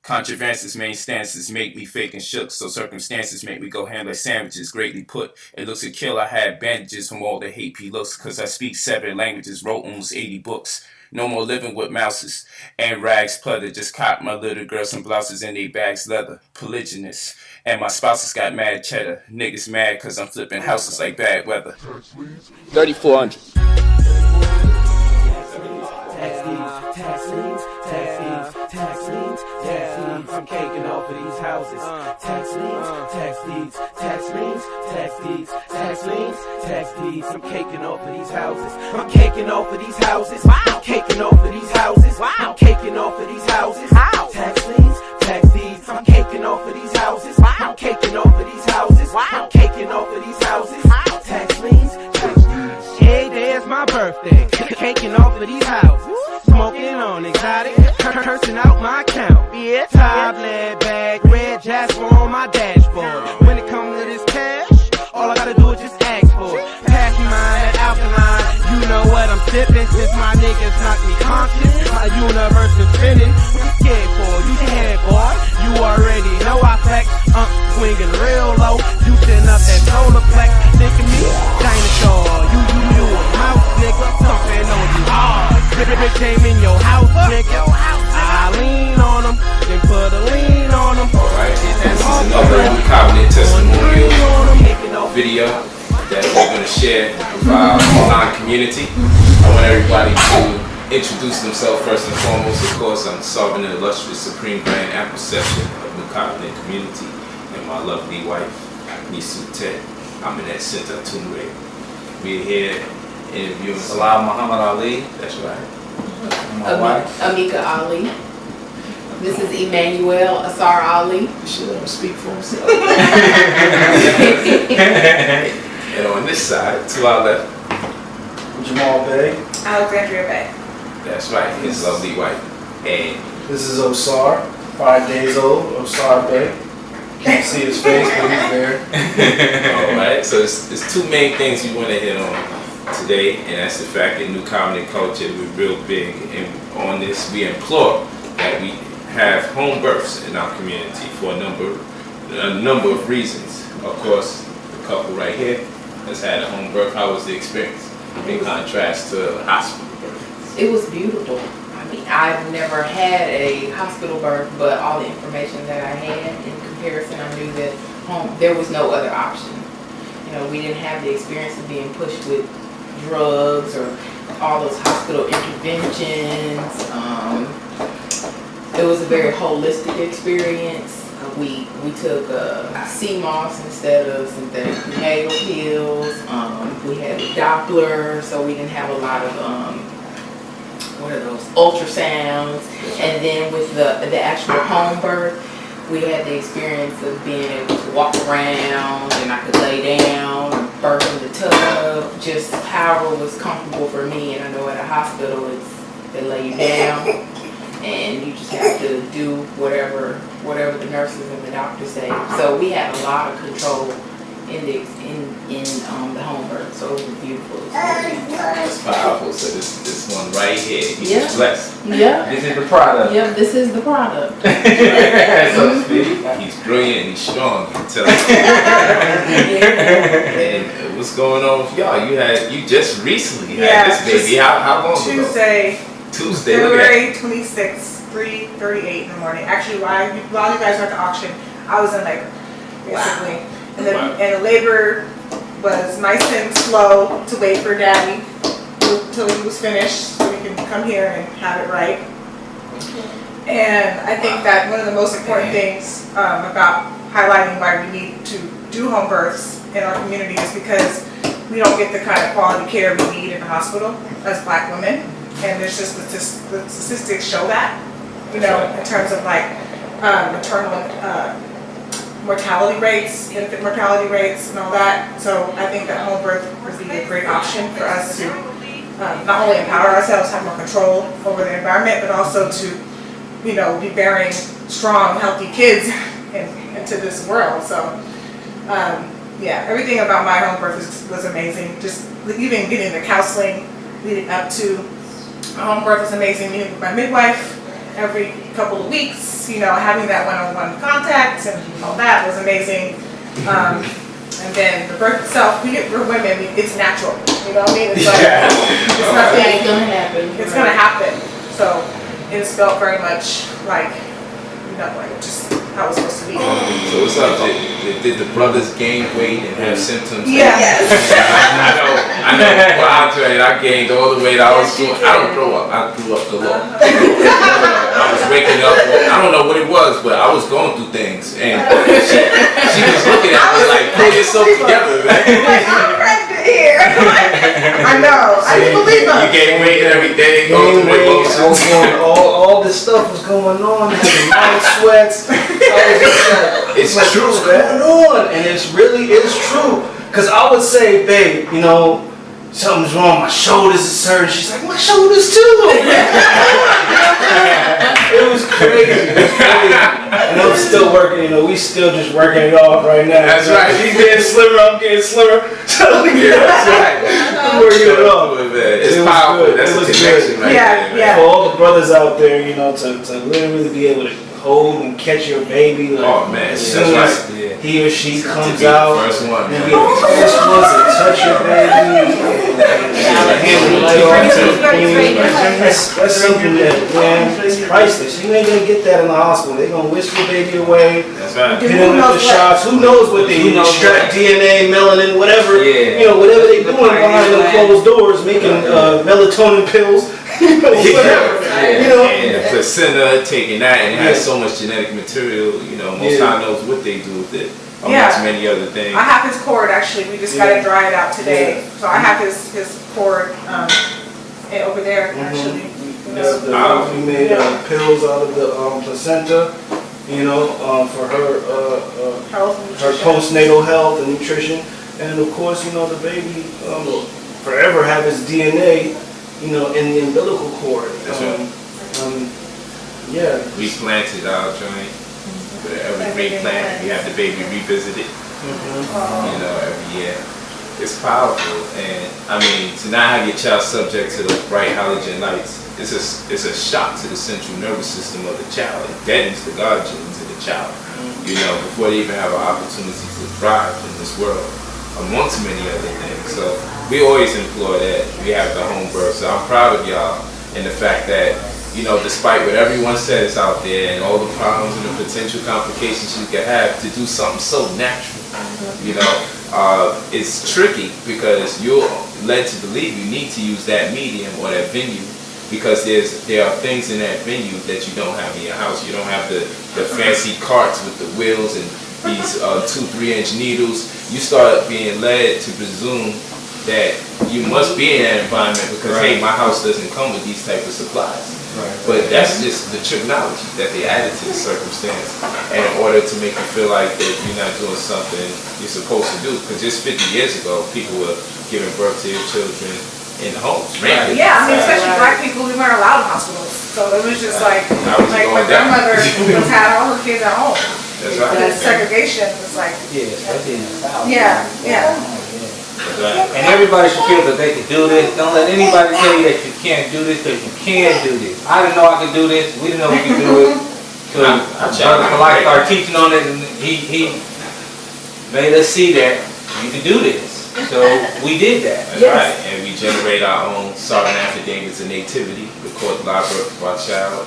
Controversies, main stances make me fake and shook, so circumstances make me go ham like sandwiches, greatly put. It looks a kill, I had bandages from all the hate he looks, cause I speak 7 languages, wrote almost 80 books. No more living with mouses and rags plutter. Just caught my little girl some blouses in they bags leather. Polygynous. And my spouses got mad cheddar. Niggas mad cause I'm flipping houses like bad weather. 3,400. I'm caking off of these houses. Tax liens, tax liens, tax deeds, tax liens, tax deeds. I'm caking off of these houses. I'm caking off of these houses. I'm caking off of these houses. I'm caking off of these houses. Tax liens, tax deeds. I'm caking off of these houses. I'm caking off of these houses. I'm caking off of these houses. Tax liens, tax deeds. Hey, there's my birthday. Caking off of these houses. Smoking on exotic, cursing out my account. Tablet bag, red jasper on my dashboard. When it comes to this cash, all I gotta do is just ask for it. Pass me mine, that alkaline, you know what I'm sipping. Since my niggas knocked me conscious, my universe is spinning. What you scared for? You scared, boy? You already know I flex. Swinging real low, juicing up that solar plex. Think of me, dinosaur. You a mouse, nigga, something on you hard. Rich came in your house, nigga. I lean on them, then put a lean on them. Alright, this is another Covenant testimonial video that we're going to share with our online community. I want everybody to introduce themselves first and foremost. Of course, I'm serving the illustrious Supreme Grand Ample Session of the Covenant community and my lovely wife, Nisu Ted. I'm in that center, Tumre. We're here interviewing Salam Muhammad Ali. That's right. My wife. Amika Ali. This is Emmanuel Asar Ali. Should let him speak for himself. And on this side, to our left, Jamal Bey. Alexandria Bay. that's right, his lovely wife. And This is Osar, 5 days old. Osar Bey. Can't see his face, but he's there. alright, so there's two main things we want to hit on today, and that's the fact that New Covenant culture, we're real big, and on this we implore that we have home births in our community for a number of reasons. Of course, the couple right here has had a home birth. How was the experience in contrast to a hospital birth? It was beautiful. I mean, I've never had a hospital birth, but all the information that I had in comparison, I knew that there was no other option. You know, we didn't have the experience of being pushed with drugs or all those hospital interventions. It was a very holistic experience. We took CMOS instead of synthetic prenatal pills. We had a Doppler, so we didn't have a lot of what are those, ultrasounds. And then with the actual home birth, we had the experience of being able to walk around, and I could lay down, birth in the tub, just however was comfortable for me. And I know at a hospital, they lay you down, and you just have to do whatever the nurses and the doctors say. So we had a lot of control in the home birth. So it was a beautiful experience. That's powerful. So this one right here, he's Yeah. blessed. Yeah. This is the product. Yeah, this is the product. So to speak, he's brilliant, he's strong, you can tell. And what's going on with y'all? You just recently had this baby. How long ago? Tuesday. February 26th, 3:38 in the morning. Actually, while you guys were at the auction, I was in labor, basically. Wow. And the labor was nice and slow to wait for Daddy until he was finished so we can come here and have it right. And I think that one of the most important things about highlighting why we need to do home births in our community is because we don't get the kind of quality care we need in the hospital as Black women. And there's just the statistics show that, you know, in terms of like maternal mortality rates, infant mortality rates, and all that. So I think that home birth would be a great option for us to not only empower ourselves, have more control over the environment, but also to, you know, be bearing strong, healthy kids into this world. So yeah, everything about my home birth was amazing. Just even getting the counseling leading up to my home birth was amazing. Meeting with my midwife every couple of weeks, having that one-on-one contact and all that was amazing. And then the birth itself, we're women, it's natural, you know what I mean? It's like, it's nothing, It's gonna happen. it's gonna happen. So it just felt very much like, like just how it's supposed to be. So what's up? Did the brothers gain weight and have symptoms? Yeah. I know. For Andre, I gained all the weight I was doing. I don't grow up. I grew up galore. I was waking up. I don't know what it was, but I was going through things, and she was looking at me like, "Pull yourself together, man." Like, I'm pregnant here. I know. I didn't believe You her. gain weight every day. Going through emotions. all this stuff was going on, having night sweats. I was just like, It's true, what's man. going on? And it's true. Cause I would say, babe, something's wrong. My shoulders is hurting. She's like, my shoulders too. It was crazy. And I'm still working. We still just working it off right now. That's right. She's getting slimmer. I'm getting slimmer. So Yeah, that's right. we're working it off. It's It was powerful. good. That's It a was connection good. right Yeah, there. man. yeah. For all the brothers out there, to literally be able to hold and catch your baby, like, Oh man, as that's soon right. as he or she To comes be the out, first one. and be the first ones to touch your baby, and handle it like all that's something that, man, it's priceless. You ain't gonna get that in the hospital. They're gonna whisk your baby away, That's right. hit them with the shots. Who knows what they extract DNA, melanin, whatever. Yeah. Whatever they doing behind them closed doors, making melatonin pills. Whatever. And the placenta, taking that, and it has so much genetic material, most Yeah. God knows what they do with it, amongst Yeah. many other things. I have his cord actually. We just got to dry it out today. So I have his cord over there actually. We made pills out of the placenta, for her Health and her nutrition. postnatal health and nutrition, and of course, the baby forever have his DNA, in the umbilical cord. That's right. Yeah. We planted our joint, but every replant, we have the baby revisited, every year. It's powerful, and to not have your child subject to those bright halogen lights, it's a shock to the central nervous system of the child. It deadens the God genes of the child, before they even have an opportunity to thrive in this world, amongst many other things. So we always implore that we have the home birth. So I'm proud of y'all and the fact that, despite what everyone says out there and all the problems and the potential complications you could have, to do something so natural, it's tricky because you're led to believe you need to use that medium or that venue because there are things in that venue that you don't have in your house. You don't have the fancy carts with the wheels and these 2-3-inch needles. You start being led to presume that you must be in that environment because, hey, my house doesn't come with these type of supplies. But that's just the technology that they added to the circumstance in order to make you feel like that you're not doing something you're supposed to do. Because just 50 years ago, people were giving birth to their children in the homes. Yeah, especially black people, we weren't allowed in hospitals. So it was just like my grandmother was had all her kids at home. That's right. The segregation was like, Yeah, especially in the South. yeah. That's right. And everybody should feel that they can do this. Don't let anybody tell you that you can't do this because you can do this. I didn't know I could do this. We didn't know we could do it. So Brother Polight started teaching on it, and he made us see that you can do this. So we did that. That's right. And we generate our own sovereign affidavits of nativity, record the live birth of our child,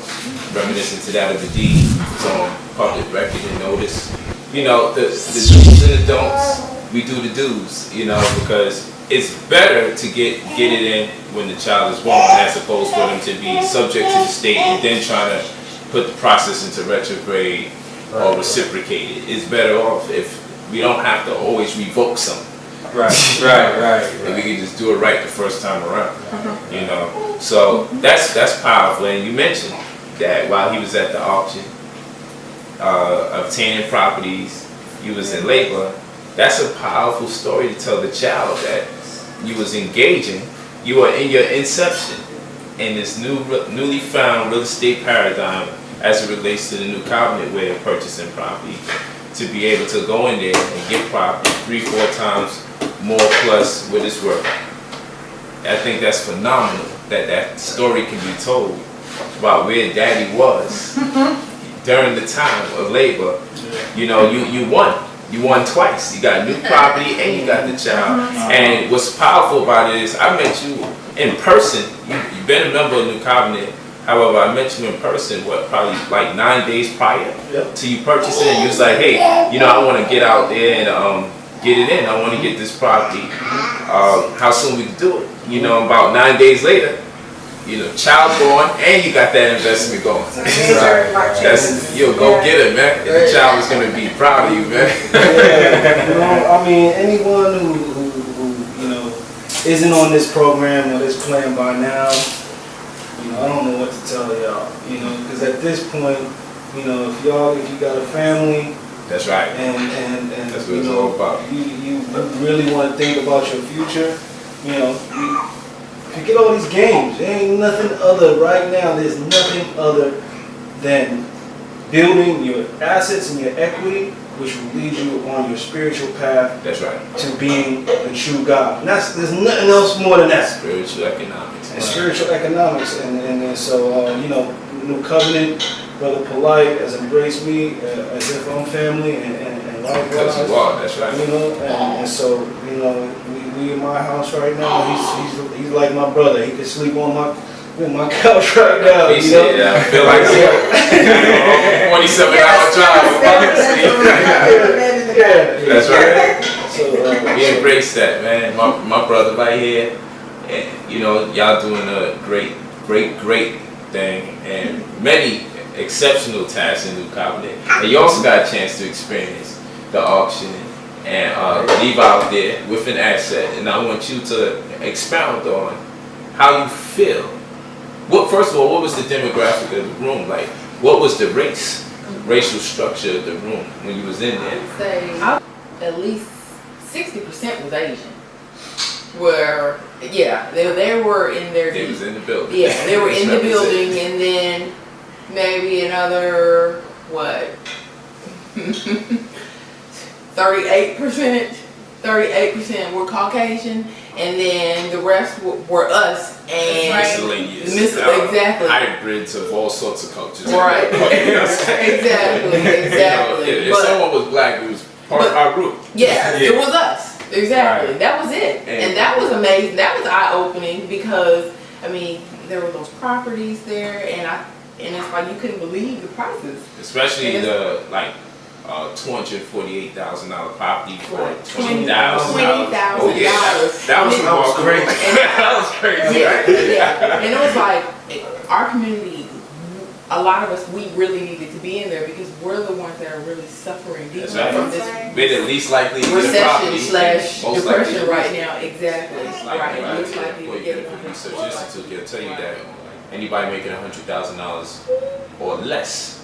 reminiscent to that of the deed. It's on public record and notice. The do's and the don'ts. We do the do's, because it's better to get it in when the child is born as opposed for them to be subject to the state and then trying to put the process into retrograde or reciprocate it. It's better off if we don't have to always revoke something. Right. And we can just do it right the first time around. So that's powerful. And you mentioned that while he was at the auction, obtaining properties, you was in labor. That's a powerful story to tell the child that you was engaging. You are in your inception in this newly found real estate paradigm as it relates to the new covenant way of purchasing property, to be able to go in there and get property 3-4 times more plus what it's worth. I think that's phenomenal that story can be told about where daddy was during the time of labor. You know, you won. You won twice. You got new property and you got the child. And what's powerful about it is I met you in person. You've been a member of New Covenant. However, I met you in person, probably like 9 days prior to you purchasing. And you was like, hey, you know, I want to get out there and get it in. I want to get this property. How soon we can do it? You know, about 9 days later, you know, child born, and you got that investment going. That's, you'll go get it, man. And the child is going to be proud of you, man. Yeah, you know, I mean, anyone who, you know, isn't on this program or this plan by now, you know, I don't know what to tell y'all, you know, because at this point, you know, if you got a family, that's right. And that's what you it's know, all about. You really want to think about your future, you know, you get all these games. There ain't nothing other right now. There's nothing other than building your assets and your equity, which will lead you on your spiritual path. That's right. To being the true God. And there's nothing else more than that. Spiritual economics. And spiritual economics, and so you know, New Covenant, Brother Polight has embraced me as if I'm family, and likewise. Because you are. That's right. You know, and so you know, we in my house right now. He's like my brother. He can sleep on my couch right now. I feel like 47-hour drive. That's right. So we embrace that, man. My brother right here, and you know, y'all doing a great thing, and many exceptional tasks in New Covenant. And you also got a chance to experience the auction and leave out there with an asset. And I want you to expound on how you feel. First of all, what was the demographic of the room? Like, what was the racial structure of the room when you was in there? I would say at least 60% was Asian. Where, yeah, they were in their... They was in the building. Yeah, they were in the building, and then maybe another, 38% were Caucasian, and then the rest were us and miscellaneous. Exactly. Hybrids of all sorts of cultures. Right. Exactly. If someone was black, it was part of our group. Yeah, it was us. Exactly. Right. That was it. And that was amazing. That was eye-opening because, I mean, there were those properties there, and it's like you couldn't believe the prices. Especially the $248,000 property for $20,000. $20,000. That was crazy. That was crazy. Yeah. And it was like our community. A lot of us, we really needed to be in there because we're the ones that are really suffering deeply from this we're the least likely to recession / depression right now. Exactly. Right. Least likely to get it. Research Institute will tell you that anybody making $100,000 or less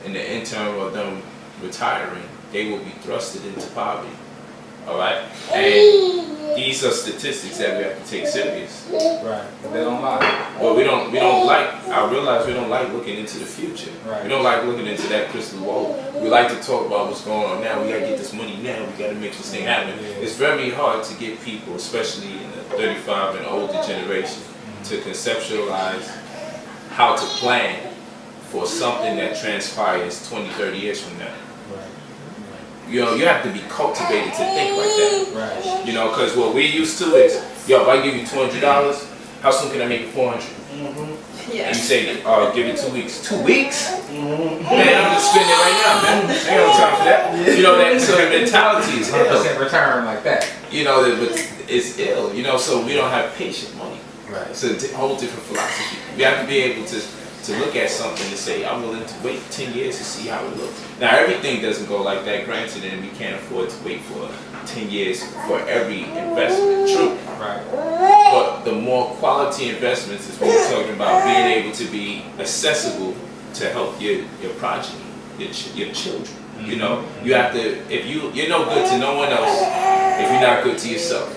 in the interim of them retiring, they will be thrusted into poverty. All right, and these are statistics that we have to take serious. Right, but they don't lie. Well, we don't like. I realize we don't like looking into the future. Right. We don't like looking into that crystal ball. We like to talk about what's going on now. We gotta get this money now. We gotta make this thing happen. Yeah. It's very hard to get people, especially in the 35 and older generation, to conceptualize how to plan for something that transpires 20, 30 years from now. You know, you have to be cultivated to think like that. Right. You know, because what we're used to is, yo, if I give you $200, how soon can I make it $400? Mm-hmm. Yeah. And you say, give it 2 weeks. 2 weeks? Mm-hmm. Man, I'm just spending it right now, man. I ain't no time for that. You know, that so the mentality is 100% return like that. You know, it's ill. You know, so we don't have patient money. Right. It's a whole different philosophy. We have to be able to look at something and say, I'm willing to wait 10 years to see how it looks. Now, everything doesn't go like that, granted, and we can't afford to wait for 10 years for every investment, true. Right. But the more quality investments is what we're talking about, being able to be accessible to help your progeny, your children. Mm-hmm. You know, you have to, if you're no good to no one else if you're not good to yourself.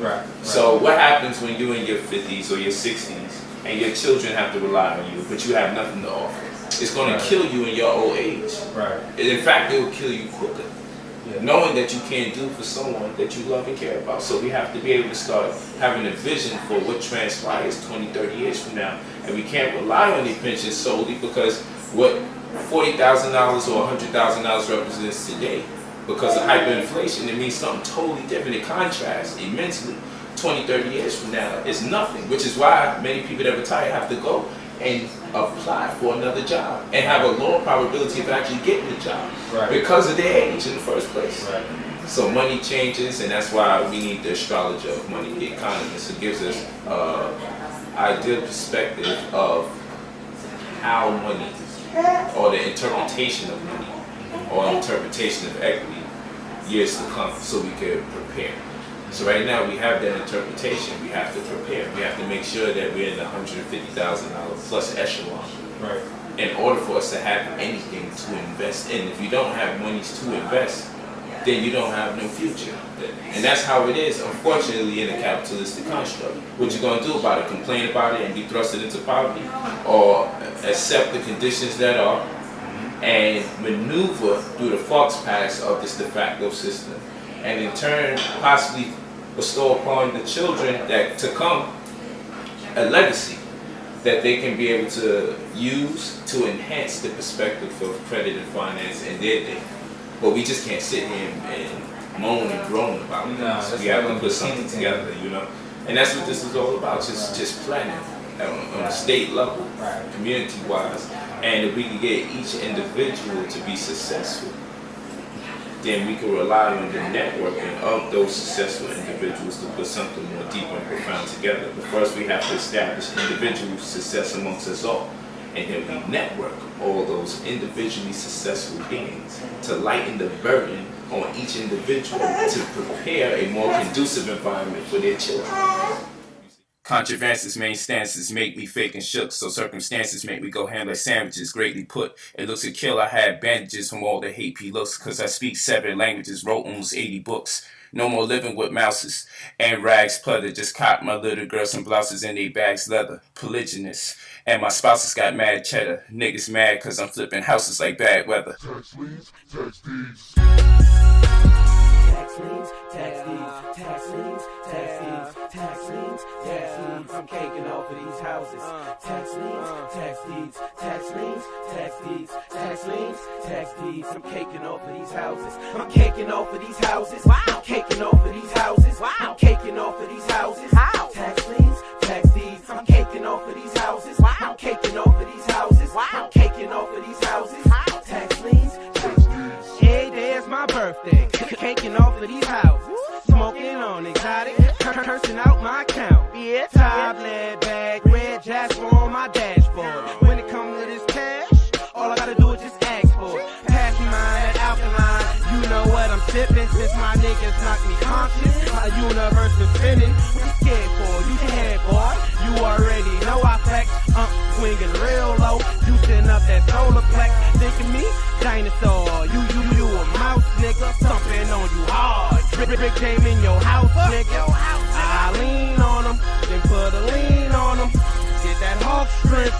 Right. So what happens when you're in your 50s or your 60s and your children have to rely on you, but you have nothing to offer? It's going to kill you in your old age. Right. And in fact, it will kill you quicker. knowing that you can't do for someone that you love and care about. So we have to be able to start having a vision for what transpires 20, 30 years from now. And we can't rely on the pension solely because what $40,000 or $100,000 represents today, because of hyperinflation, it means something totally different. It contrasts immensely. 20, 30 years from now is nothing, which is why many people that retire have to go and apply for another job and have a lower probability of actually getting the job because of their age in the first place. So money changes, and that's why we need the astrologer of money, the economist, who gives us ideal perspective of how money, or the interpretation of money, or interpretation of equity, years to come, so we can prepare. So right now we have that interpretation. We have to prepare. We have to make sure that we're in the $150,000 plus echelon. In order for us to have anything to invest in. If you don't have monies to invest, then you don't have no future. And that's how it is, unfortunately, in a capitalistic construct. What you gonna do about it? Complain about it and be thrusted into poverty, or accept the conditions that are and maneuver through the fox paths of this de facto system, and in turn possibly bestow upon the children that to come a legacy that they can be able to use to enhance the perspective of credit and finance in their day. But we just can't sit here and moan and groan about it. We have to put something together, you know. And that's what this is all about, just planning on a state level, community-wise. And if we can get each individual to be successful, then we can rely on the networking of those successful individuals to put something more deep and profound together. But first we have to establish individual success amongst us all. And then we network all those individually successful beings to lighten the burden on each individual to prepare a more conducive environment for their children. Controversies, main stances make me fake and shook, so circumstances make me go ham like sandwiches, greatly put. It looks a kill, I had bandages from all the hate he looks, cause I speak 7 languages, wrote almost 80 books. No more living with mouses and rags plutter, just caught my little girl some blouses in they bags leather, polygynous. And my spouses got mad cheddar, niggas mad cause I'm flipping houses like bad weather. Tax liens, tax deeds. Tax liens, tax deeds, tax liens, tax deeds, tax liens, tax deeds. I'm caking off of these houses. Tax liens, tax deeds, tax liens, tax deeds, tax liens, tax deeds. I'm caking off of these houses. I'm caking off of these houses. Wow. Caking off of these houses. Wow. I'm caking off of these houses. How? Tax liens, tax deeds. I'm caking off of these houses. Wow. I'm caking off of these houses. Wow. I'm caking off of these houses. How? Tax liens, tax deeds. Hey, there's my birthday. Caking off of these houses. Smoking on exotic. Cursing out my account. Yeah. Top lead bag. Red Jasper on my dashboard. When it comes to this cash, all I gotta do is just ask for it. Pass me mine, alkaline. You know what I'm sipping. Since my niggas knocked me conscious, my universe is spinning. What you scared for? You scared, boy. You already know I flex. Swinging real low. Juicing up that solar plex. Thinking me? Dinosaur. You a mouse, nigga. Stomping on you hard. Big game in your house, nigga. I lean on them. Then put a lean on them. Get that hawk strip.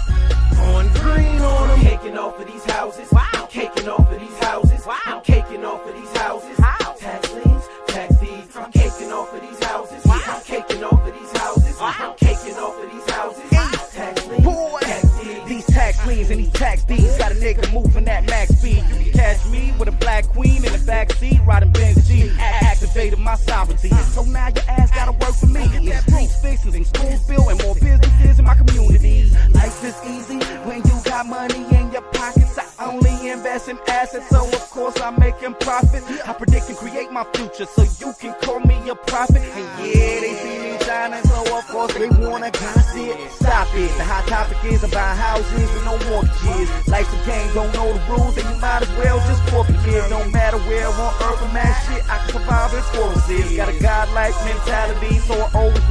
On green on them. Caking off of these houses. Wow. Caking off of these houses. Wow. Caking off of these houses. How? Tax liens, tax deeds. I'm caking off of these houses. Wow. I'm caking off of these houses. Wow. I'm caking off of these houses. Tax liens, tax deeds. These tax liens and these tax deeds got a nigga moving at max speed. You can catch me with a black queen in the backseat riding Benz G. Activated my sovereignty. So now your ass gotta work for me. It's streets fixings and schools built and more businesses in my community. Life is easy when you got money in your pockets. I only invest in assets, so of course I'm making profit. I predict and create my future, so you can call me a prophet. And yeah, they see me shining, so of course they wanna gossip. Stop it, the hot topic is about houses with no mortgages. Life's a game, don't know the rules, then you might as well just forfeit it. No matter where on earth I'm at, shit, I can survive in forces. Got a godlike mentality, so I always